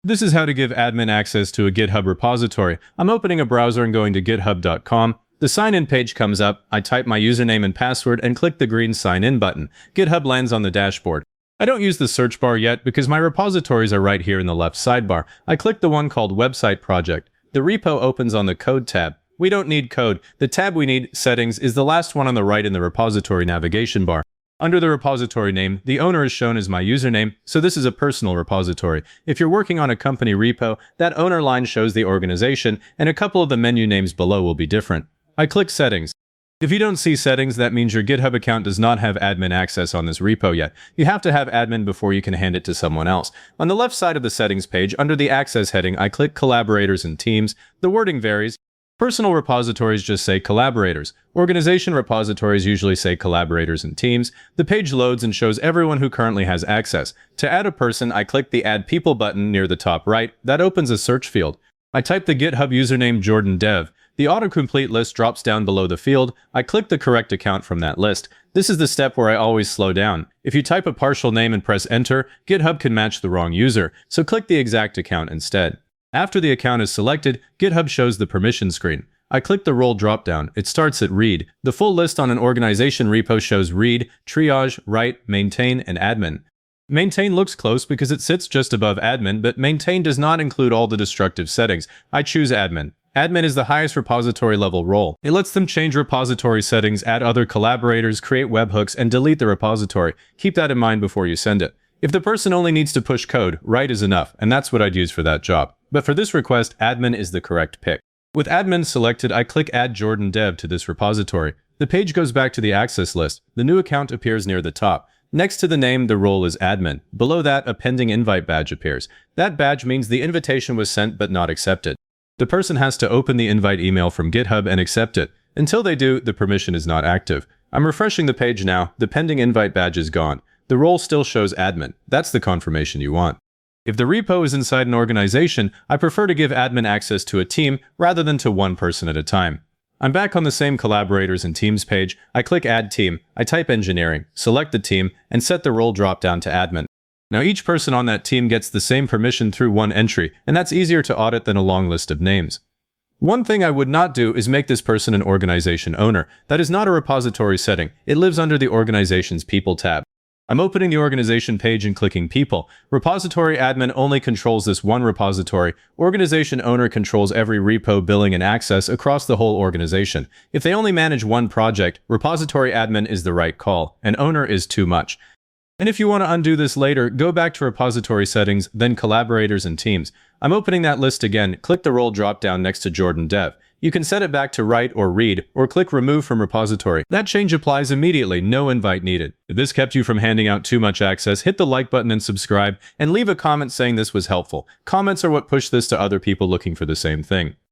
This is how to give admin access to a GitHub repository. I'm opening a browser and going to github.com. The sign-in page comes up. I type my username and password and click the green sign-in button. GitHub lands on the dashboard. I don't use the search bar yet because my repositories are right here in the left sidebar. I click the one called Website Project. The repo opens on the Code tab. We don't need code. The tab we need, Settings, is the last one on the right in the repository navigation bar. Under the repository name, the owner is shown as my username, so this is a personal repository. If you're working on a company repo, that owner line shows the organization, and a couple of the menu names below will be different. I click Settings. If you don't see Settings, that means your GitHub account does not have admin access on this repo yet. You have to have admin before you can hand it to someone else. On the left side of the Settings page, under the Access heading, I click Collaborators and Teams. The wording varies. Personal repositories just say collaborators. Organization repositories usually say collaborators and teams. The page loads and shows everyone who currently has access. To add a person, I click the Add People button near the top right. That opens a search field. I type the GitHub username Jordan Dev. The autocomplete list drops down below the field. I click the correct account from that list. This is the step where I always slow down. If you type a partial name and press enter, GitHub can match the wrong user, so click the exact account instead. After the account is selected, GitHub shows the permission screen. I click the role dropdown. It starts at read. The full list on an organization repo shows read, triage, write, maintain, and admin. Maintain looks close because it sits just above admin, but maintain does not include all the destructive settings. I choose admin. Admin is the highest repository level role. It lets them change repository settings, add other collaborators, create webhooks, and delete the repository. Keep that in mind before you send it. If the person only needs to push code, write is enough, and that's what I'd use for that job. But for this request, admin is the correct pick. With admin selected, I click Add Jordan Dev to this repository. The page goes back to the access list. The new account appears near the top. Next to the name, the role is admin. Below that, a pending invite badge appears. That badge means the invitation was sent but not accepted. The person has to open the invite email from GitHub and accept it. Until they do, the permission is not active. I'm refreshing the page now. The pending invite badge is gone. The role still shows admin. That's the confirmation you want. If the repo is inside an organization, I prefer to give admin access to a team rather than to one person at a time. I'm back on the same collaborators and teams page. I click Add Team. I type engineering, select the team, and set the role dropdown to admin. Now each person on that team gets the same permission through one entry, and that's easier to audit than a long list of names. One thing I would not do is make this person an organization owner. That is not a repository setting. It lives under the organization's People tab. I'm opening the organization page and clicking People. Repository admin only controls this one repository. Organization owner controls every repo, billing, and access across the whole organization. If they only manage one project, repository admin is the right call, and owner is too much. And if you want to undo this later, go back to repository settings, then collaborators and teams. I'm opening that list again. Click the role dropdown next to Jordan Dev. You can set it back to write or read, or click remove from repository. That change applies immediately, no invite needed. If this kept you from handing out too much access, hit the like button and subscribe, and leave a comment saying this was helpful. Comments are what push this to other people looking for the same thing.